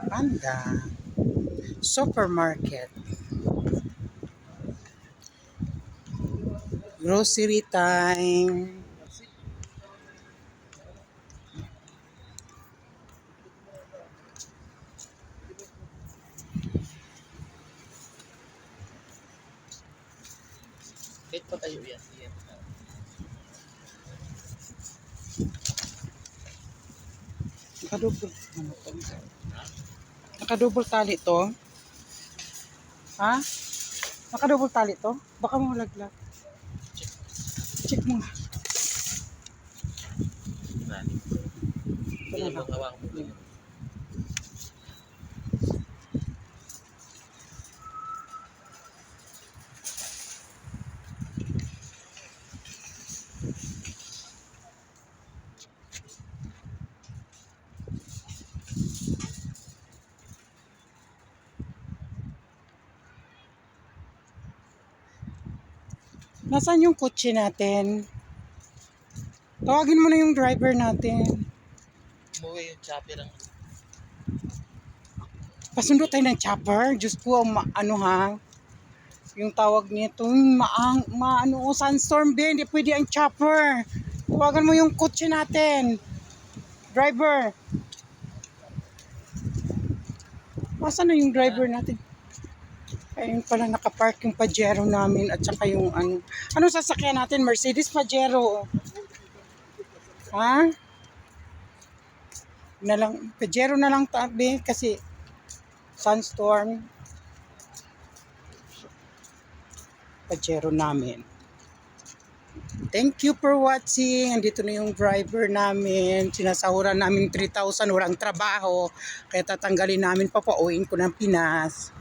Panda Supermarket. Grocery time. Kahit pa tayo yan. Nakadouble. Ano to? Nakadouble tali to. Ha? Nakadouble tali to? Baka malaglag. Check mo nga. Kaya bang hawak mo yun? Nasaan yung kotse natin? Tawagin mo na yung driver natin. Umuwi yung chopper ang Pasundo tayo ng chopper. Diyos ko, ano ha? Yung tawag nito, sandstorm din. Hindi pwede ang chopper. Tawagan mo yung kotse natin. Driver. Nasaan na yung driver natin? Ayun pala, nakapark yung Pajero namin at saka yung ano. Anong sasakyan natin? Mercedes Pajero. Ha? Pajero na lang tabi kasi sandstorm. Pajero namin. Thank you for watching. Andito na yung driver namin. Sinasahuran namin 3,000. Walang trabaho. Kaya tatanggalin namin, papauwiin ko ng Pinas.